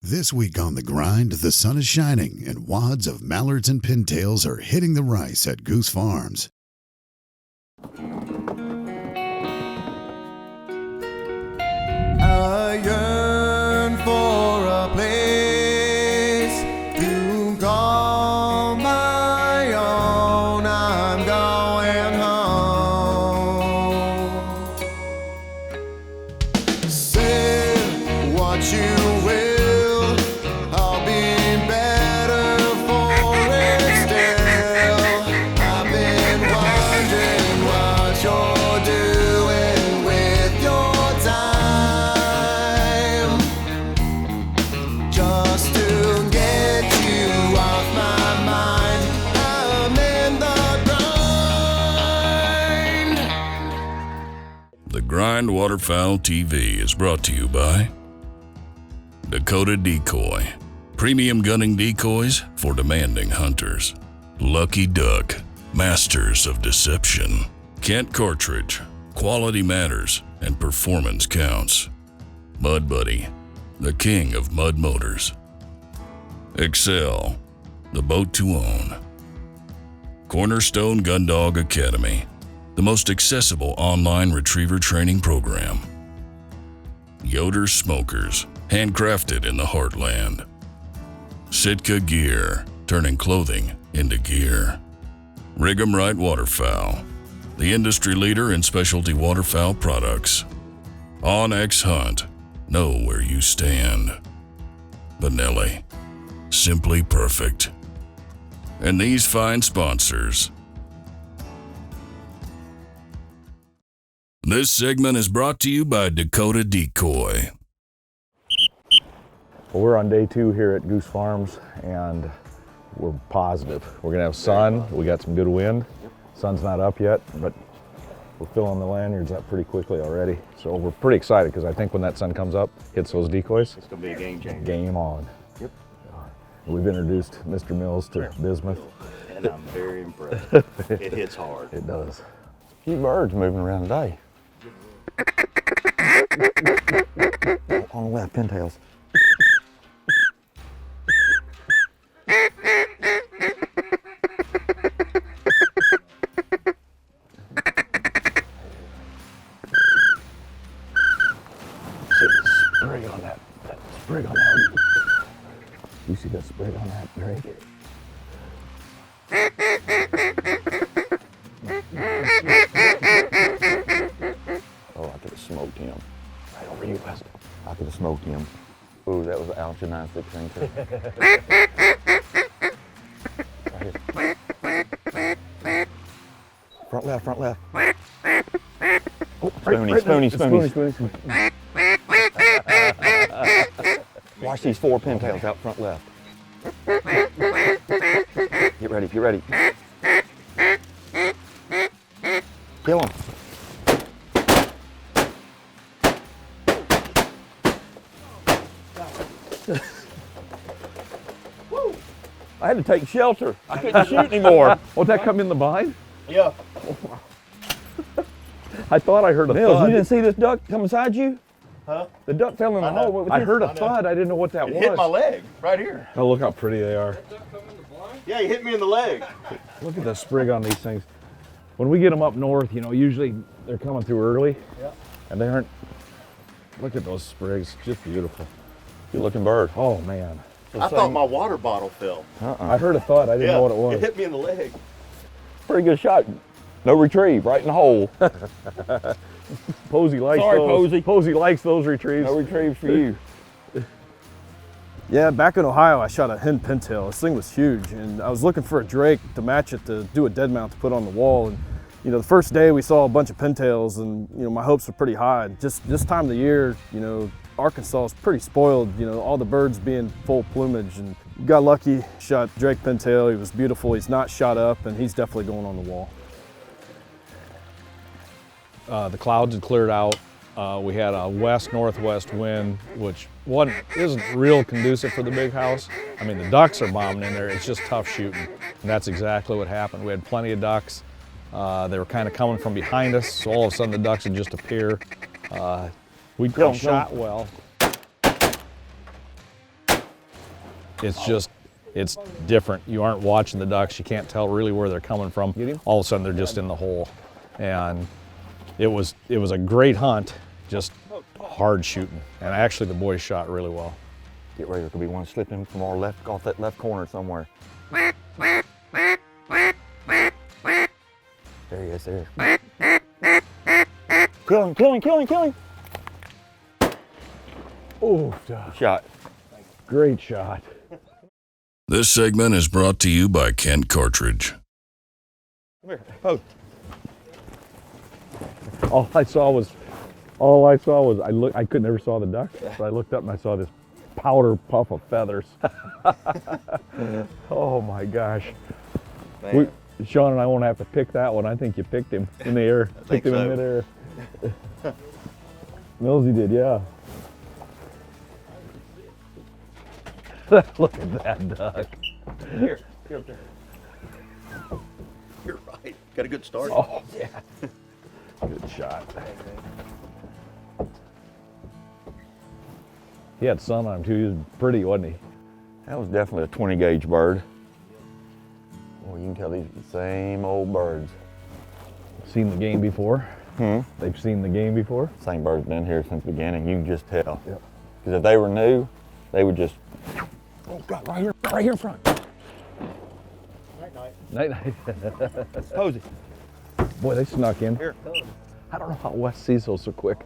This week on The Grind, the sun is shining and wads of mallards and pintails are hitting the rice at Goose Farms. I yearn for a place to call my own. I'm going home. Say what you will, I'll be better for it still. I've been wondering what you're doing with your time, just to get you off my mind. I'm in the grind. The Grind Waterfowl TV is brought to you by Dakota Decoy, premium gunning decoys for demanding hunters. Lucky Duck, masters of deception. Kent Cartridge, quality matters and performance counts. Mud Buddy, the king of mud motors. Excel, the boat to own. Cornerstone Gundog Academy, the most accessible online retriever training program. Yoder Smokers, handcrafted in the heartland. Sitka Gear, turning clothing into gear. Rig 'em Right Waterfowl, the industry leader in specialty waterfowl products. OnX Hunt, know where you stand. Benelli, simply perfect. And these fine sponsors. This segment is brought to you by Dakota Decoy. Well, we're on day 2 here at Goose Farms, and we're positive. We're gonna have sun, we got some good wind. Sun's not up yet, but we're filling the lanyards up pretty quickly already. So we're pretty excited, because I think when that sun comes up, hits those decoys, It's gonna be a game changer. game on. Yep. We've introduced Mr. Mills to Bismuth. And I'm very impressed. It hits hard. It does. A few birds moving around today. On the left, pintails. Sprig on that sprig on that. You see that sprig on that, Drake? Oh, I could have smoked him. Right over you, West. I could have smoked him. Ooh, that was an Alger 916 too. Right here. Front left, front left. Oh, Spoony. Watch these 4 pintails out front left. Get ready. Kill them. I had to take shelter. I couldn't shoot anymore. Oh, that come in the bind? Yeah. I thought I heard a Mills, thud. you didn't see this duck come beside you? Huh? The duck fell in the I know. hole. What was I this? heard a I know. thud. I didn't know what that It was. hit my leg right here. Oh, look how pretty they are. Yeah, he hit me in the leg. Look at the sprig on these things. When we get them up north, you know, usually they're coming through early. Yeah. And they aren't. Look at those sprigs. Just beautiful. Good looking bird. Oh, man. I thought my water bottle fell. I heard a thud. I didn't know what it was. It hit me in the leg. Pretty good shot. No retrieve, right in the hole. Posey likes Sorry, those. Posey. Posey likes those retrieves. No retrieves for you. Yeah, back in Ohio, I shot a hen pintail. This thing was huge, and I was looking for a drake to match it to do a dead mount to put on the wall. And you know, the first day we saw a bunch of pintails, and you know, my hopes were pretty high. Just this time of the year, you know, Arkansas is pretty spoiled. You know, all the birds being full plumage, and got lucky. Shot drake pintail. He was beautiful. He's not shot up, and he's definitely going on the wall. The clouds had cleared out. We had a west-northwest wind, which isn't real conducive for the big house. I mean, the ducks are bombing in there. It's just tough shooting. And that's exactly what happened. We had plenty of ducks. They were kind of coming from behind us, so all of a sudden the ducks would just appear. We shot well. it's different. You aren't watching the ducks. You can't tell really where they're coming from. All of a sudden they're just in the hole. And it was a great hunt, just hard shooting. And actually the boys shot really well. Get ready, there could be one slipping from our left, off that left corner somewhere. There he is, there. Kill him, kill him, kill him, kill him. Oh, Shot. great shot. This segment is brought to you by Kent Cartridge. Come here, Pose. All I saw was I never saw the duck, but I looked up and I saw this powder puff of feathers. Oh my gosh. Sean and I won't have to pick that one. I think you picked him in the air. Picked him in midair. Millsy did, yeah. Look at that duck. Here up there. You're right. Got a good start. Oh yeah. Good shot. He had sun on him too. He was pretty, wasn't he? That was definitely a 20 gauge bird. Well, you can tell these are the same old birds. Seen the game before? They've seen the game before? Same birds been here since the beginning, you can just tell. Yep. Because if they were new, they would just, Oh God, right here in front. Night night. Posey. Boy, they snuck in. Here. I don't know how Wes sees those so quick.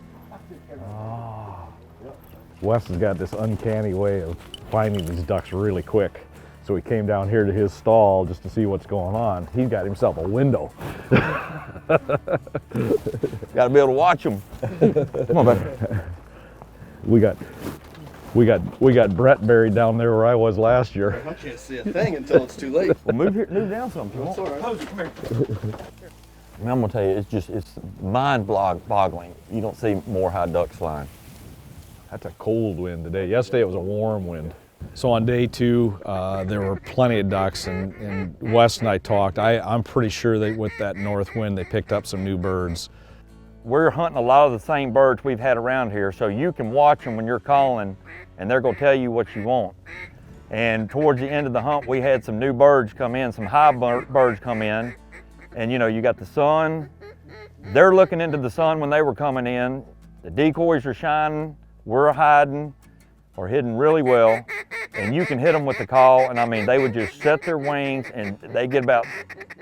Oh. Wes has got this uncanny way of finding these ducks really quick. So he came down here to his stall just to see what's going on. He's got himself a window. Got to be able to watch them. Come on, baby. We got Brett buried down there where I was last year. I can't see a thing until it's too late. Well, move down some if you want. It's all right. Posey, come here. I mean, I'm gonna tell you, it's mind-boggling. You don't see more high ducks flying. That's a cold wind today. Yesterday it was a warm wind. So on day two, there were plenty of ducks, and Wes and I talked. I'm pretty sure that with that north wind, they picked up some new birds. We're hunting a lot of the same birds we've had around here, so you can watch them when you're calling, and they're gonna tell you what you want. And towards the end of the hunt, we had some new birds come in, some high birds come in, and you know, you got the sun. They're looking into the sun when they were coming in. The decoys are shining, we're hiding, or hidden really well, and you can hit them with the call, and I mean, they would just set their wings, and they get about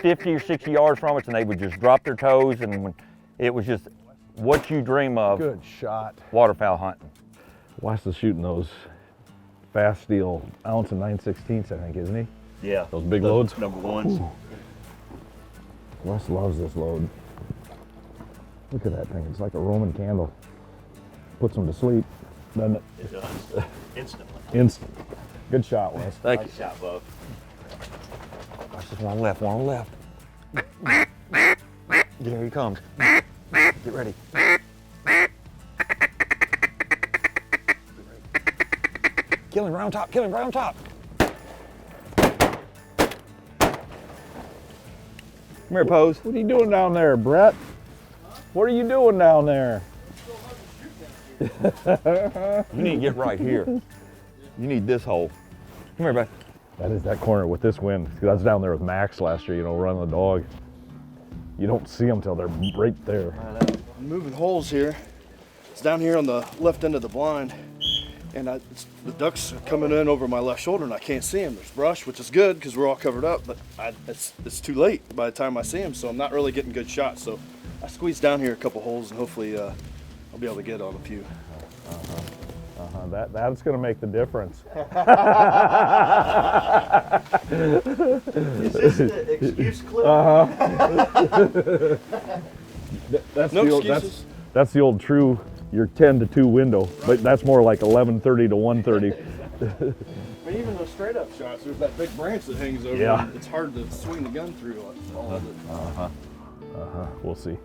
50 or 60 yards from us, and they would just drop their toes, and when, it was just what you dream of. Good shot. Waterfowl hunting. Wes is shooting those fast steel ounce and 9/16, I think, isn't he? Yeah. Those big loads? Number ones. Wes loves this load. Look at that thing. It's like a Roman candle. Puts them to sleep, doesn't it? It does. Instantly. Instant. Good shot, Wes. Thank you. Nice shot, Bub. Watch this one on the left, one on the left. Here he comes. Get ready. Kill him right on top, kill him right on top. Come here, Pose. What are you doing down there, Brett? What are you doing down there? You need to get right here. You need this hole. Come here, bud. That is that corner with this wind. I was down there with Max last year, you know, running the dog. You don't see them till they're right there. I'm moving holes here. It's down here on the left end of the blind, and the ducks are coming in over my left shoulder, and I can't see them. There's brush, which is good because we're all covered up, but it's too late by the time I see them, so I'm not really getting good shots. So I squeezed down here a couple holes, and hopefully I'll be able to get on a few. That's going to make the difference. Is this the excuse clip? That's No the old, excuses. that's the old true, your 10 to 2 window, but that's more like 11:30 to 1:30. I mean, even those straight up shots, there's that big branch that hangs over. Yeah. And it's hard to swing the gun through all of it. We'll see.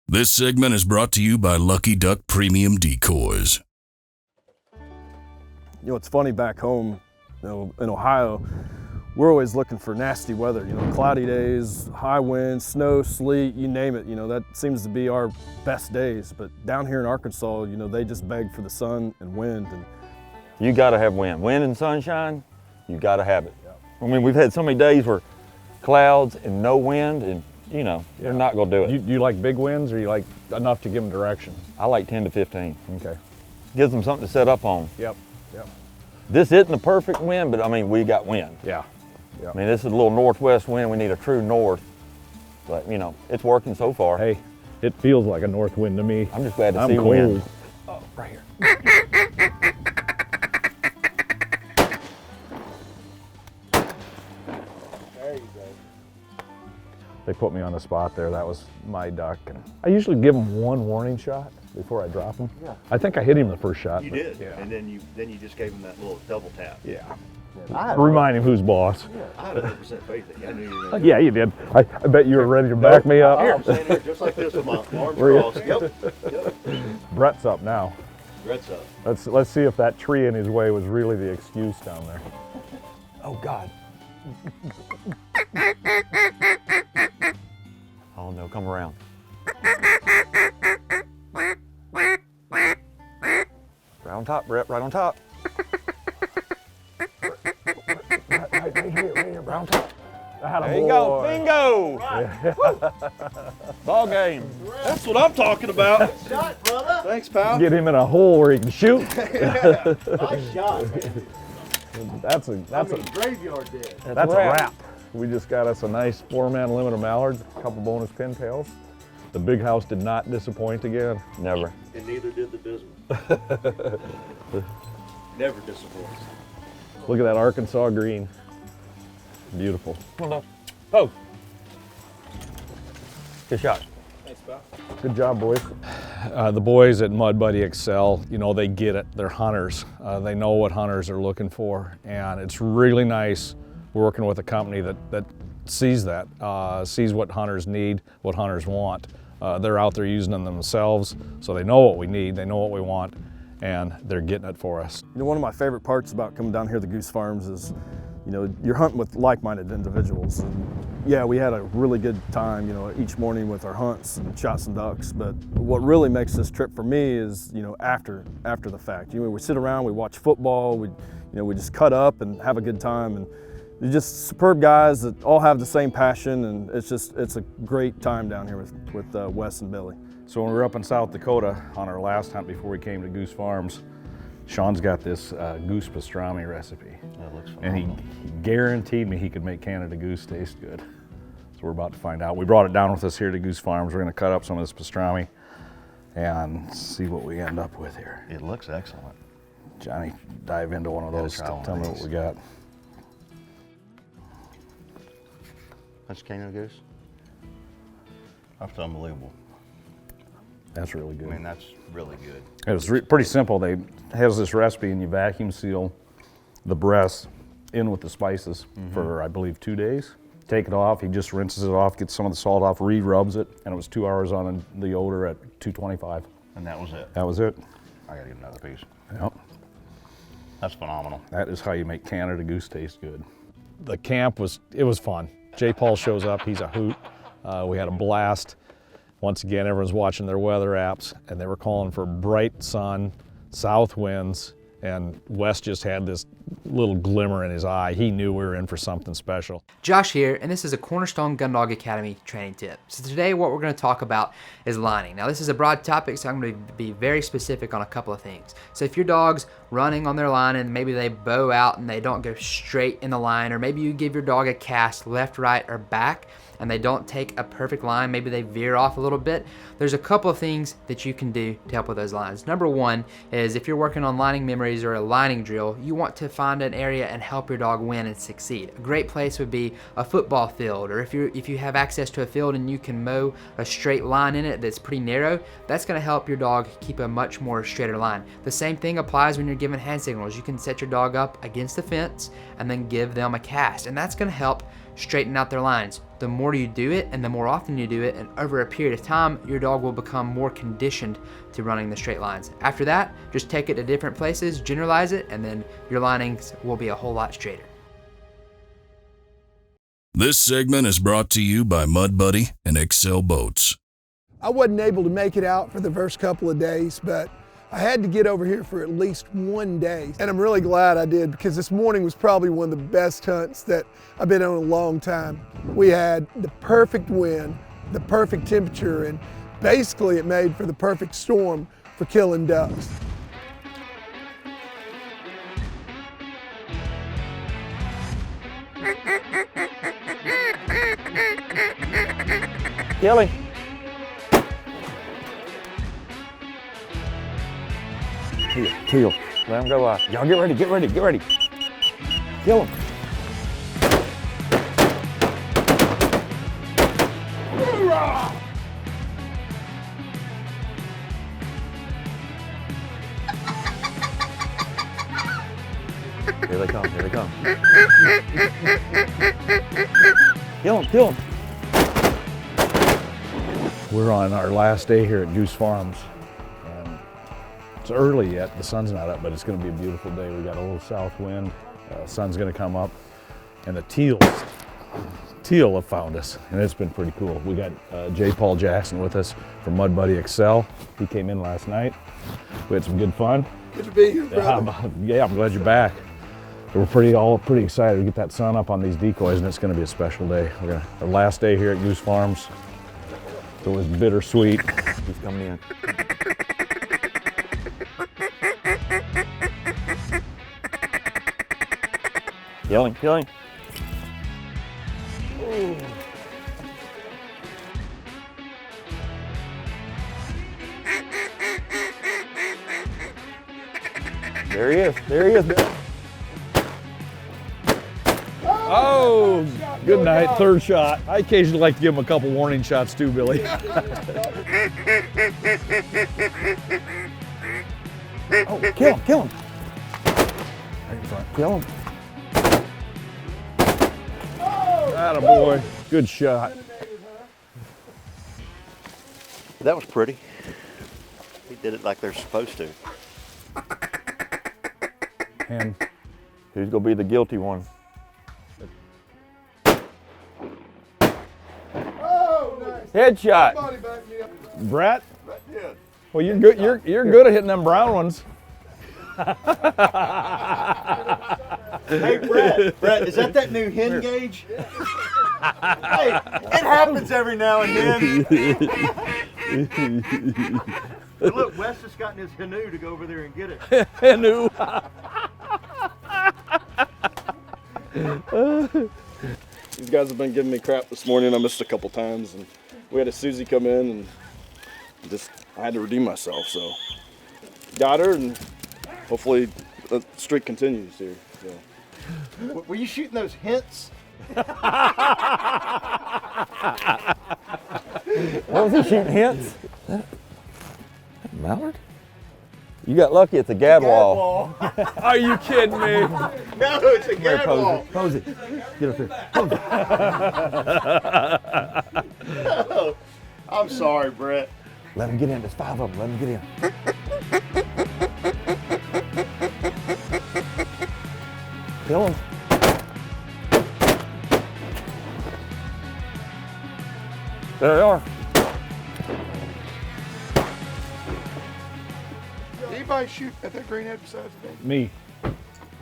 This segment is brought to you by Lucky Duck Premium Decoys. You know, it's funny back home, you know, in Ohio, we're always looking for nasty weather, you know, cloudy days, high winds, snow, sleet, you name it, you know, that seems to be our best days. But down here in Arkansas, you know, they just beg for the sun and wind. And You got to have wind. Wind and sunshine, you got to have it. I mean, we've had so many days where clouds and no wind, and you know, you're not going to do it. You like big winds, or you like enough to give them direction? I like 10 to 15. Okay. Gives them something to set up on. Yep. This isn't the perfect wind, but I mean, we got wind. Yeah. I mean, this is a little northwest wind. We need a true north, but you know, it's working so far. Hey, it feels like a north wind to me. I'm just glad to I'm see cold. wind. Oh, right here. There you go. They put me on the spot there. That was my duck. And I usually give them one warning shot before I drop them. Yeah. I think I hit him the first shot. You but did, Yeah. and then you just gave him that little double tap. Yeah. I Remind him who's boss. had 100% faith in you. I knew you were gonna Yeah, you did. I bet you were ready to back me up. I'm standing here just like this with my arms Were you? crossed. Yep. Brett's up now. Brett's up. Let's see if that tree in his way was really the excuse down there. Oh God. Oh no, come around. Right on top, Brett, right on top. Right here, right on top. There you go, bingo! Ball game. That's what I'm talking about. Shot, brother. Thanks, pal. Get him in a hole where he can shoot. Nice shot, man. That's a Graveyard dead. That's a wrap. We just got us a nice 4-man limit of mallards, a couple bonus pintails. The big house did not disappoint again. Never. And neither did the business. Never disappoints. Look at that Arkansas green. Beautiful. Oh. Good shot. Thanks, pal. Good job, boys. The boys at Mud Buddy excel. You know, they get it. They're hunters. They know what hunters are looking for, and it's really nice working with a company that sees that, sees what hunters need, what hunters want. They're out there using them themselves, so they know what we need, they know what we want, and they're getting it for us. You know, one of my favorite parts about coming down here to the Goose Farms is, you know, you're hunting with like-minded individuals. And yeah, we had a really good time, you know, each morning with our hunts and shot some ducks. But what really makes this trip for me is, you know, after the fact. You know, we sit around, we watch football, we just cut up and have a good time. And they're just superb guys that all have the same passion, and it's a great time down here with Wes and Billy. So when we were up in South Dakota on our last hunt before we came to Goose Farms, Sean's got this goose pastrami recipe. That looks fun. And he guaranteed me he could make Canada goose taste good. So we're about to find out. We brought it down with us here to Goose Farms. We're gonna cut up some of this pastrami and see what we end up with here. It looks excellent. Johnny, dive into one of those. try one Tell of me what these. we got. That's Canada goose. That's unbelievable. That's really good. I mean, that's really good. It was pretty simple. They has this recipe, and you vacuum seal the breast in with the spices for, I believe, 2 days. Take it off. He just rinses it off, gets some of the salt off, re-rubs it, and it was 2 hours on the odor at 225. And that was it. That was it. I gotta get another piece. Yep. That's phenomenal. That is how you make Canada goose taste good. The camp was fun. Jay Paul shows up. He's a hoot. We had a blast. Once again, everyone's watching their weather apps, and they were calling for bright sun, south winds, and Wes just had this little glimmer in his eye. He knew we were in for something special. Josh here, and this is a Cornerstone Gun Dog Academy training tip. So today what we're going to talk about is lining. Now this is a broad topic, so I'm going to be very specific on a couple of things. So if your dog's running on their line and maybe they bow out and they don't go straight in the line, or maybe you give your dog a cast left, right, or back, and they don't take a perfect line, maybe they veer off a little bit, there's a couple of things that you can do to help with those lines. Number one is if you're working on lining memories or a lining drill, you want to find an area and help your dog win and succeed. A great place would be a football field, or if you have access to a field and you can mow a straight line in it that's pretty narrow, that's gonna help your dog keep a much more straighter line. The same thing applies when you're giving hand signals. You can set your dog up against the fence and then give them a cast, and that's gonna help straighten out their lines. The more you do it and the more often you do it, and over a period of time, your dog will become more conditioned to running the straight lines. After that, just take it to different places, generalize it, and then your linings will be a whole lot straighter. This segment is brought to you by Mud Buddy and Excel Boats. I wasn't able to make it out for the first couple of days, but I had to get over here for at least one day, and I'm really glad I did, because this morning was probably one of the best hunts that I've been on in a long time. We had the perfect wind, the perfect temperature, and basically it made for the perfect storm for killing ducks. Kill him. Kill. Let him go out. Y'all get ready, get ready, get ready. Kill him. Here they come, here they come. Kill him, kill him. We're on our last day here at Goose Farms. It's early yet, the sun's not up, but it's gonna be a beautiful day. We got a little south wind, sun's gonna come up, and the teal have found us, and it's been pretty cool. We got J. Paul Jackson with us from Mud Buddy Excel. He came in last night. We had some good fun. Good to be here, brother. Yeah, I'm glad you're back. We're all pretty excited to get that sun up on these decoys, and it's gonna be a special day. Our last day here at Goose Farms. It's always bittersweet. He's coming in. Kill him, kill him. Ooh. There he is, there he is. Oh, good night, third shot. I occasionally like to give him a couple warning shots too, Billy. Oh, kill him, kill him. Kill him. Attaboy, good shot. That was pretty. He did it like they're supposed to. And who's gonna be the guilty one? Headshot. Brett? Well, you're good. You're good at hitting them brown ones. Hey, Brett, is that new hen gauge? Hey, it happens every now and then. Hey, look, Wes just got in his canoe to go over there and get it. Canoe. These guys have been giving me crap this morning. I missed a couple times, and we had a Susie come in, and I had to redeem myself. So got her, and hopefully the streak continues here. So. Were you shooting those hints? What was he shooting, hints? Mallard? You got lucky, it's a gadwall. Are you kidding me? No, it's a gadwall. Pose it. Get up here. Pose it. No, I'm sorry, Brett. Let him get in. There's 5 of them. Let him get in. Kill him. There they are. Did anybody shoot at that greenhead besides me? Me.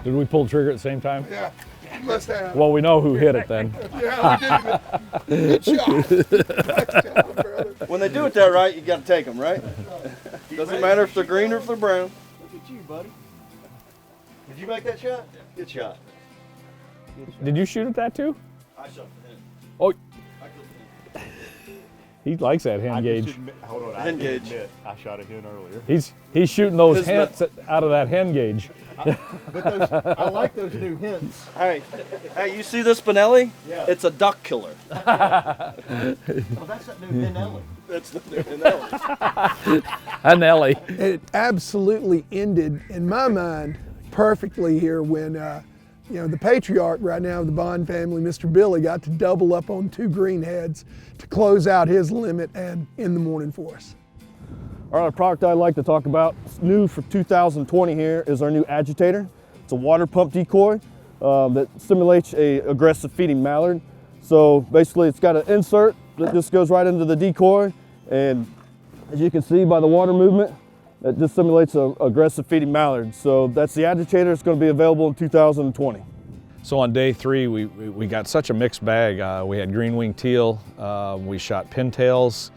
Did we pull the trigger at the same time? Yeah, must have. Well, we know who hit it then. Yeah, we did. Good shot. When they do it that right, you got to take them, right? Doesn't matter if they're green or if they're brown. Look at you, buddy. Did you make that shot? Good shot. Did you shoot at that too? I shot the hen. Oh, he likes that hen gauge. Hold on, Hen gauge. I shot a hen earlier. He's shooting those hints out of that hen gauge. But I like those new hints. Hey, you see this Spinelli? Yeah. It's a duck killer. Oh, that's that new Hinelli. That's the new Hinelli. Anelli. It absolutely ended, in my mind, perfectly here when the patriarch right now of the Bond family, Mr. Billy, got to double up on 2 greenheads to close out his limit and in the morning for us. All right, a product I'd like to talk about, it's new for 2020 here, is our new agitator. It's a water pump decoy that simulates a aggressive feeding mallard. So basically it's got an insert that just goes right into the decoy, and as you can see by the water movement, that just simulates a aggressive feeding mallard. So that's the agitator. It's going to be available in 2020. So on day 3, we got such a mixed bag. We had green-winged teal, we shot pintails,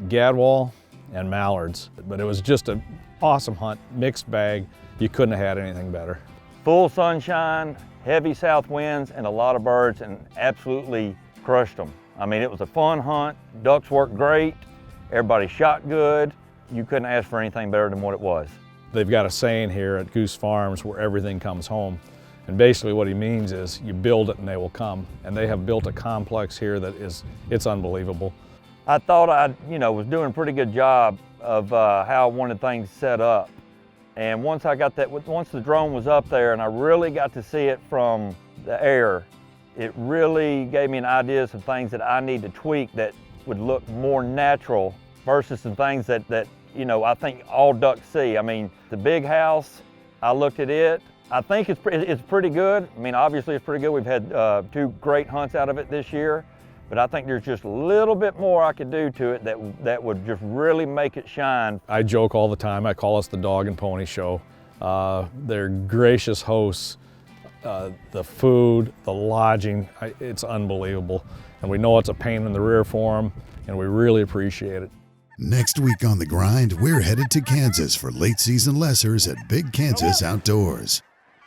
gadwall, and mallards. But it was just an awesome hunt, mixed bag. You couldn't have had anything better. Full sunshine, heavy south winds, and a lot of birds, and absolutely crushed them. I mean, it was a fun hunt. Ducks worked great. Everybody shot good. You couldn't ask for anything better than what it was. They've got a saying here at Goose Farms where everything comes home. And basically what he means is you build it and they will come. And they have built a complex here that it's unbelievable. I thought I, was doing a pretty good job of how I wanted things set up. And once the drone was up there and I really got to see it from the air, it really gave me an idea of some things that I need to tweak that would look more natural versus some things that I think all ducks see. I mean, the big house, I looked at it. I think it's pretty good. I mean, obviously it's pretty good. We've had 2 great hunts out of it this year, but I think there's just a little bit more I could do to it that would just really make it shine. I joke all the time. I call us the dog and pony show. They're gracious hosts. The food, the lodging, it's unbelievable. And we know it's a pain in the rear for them, and we really appreciate it. Next week on The Grind, we're headed to Kansas for late season lessers at Big Kansas Outdoors.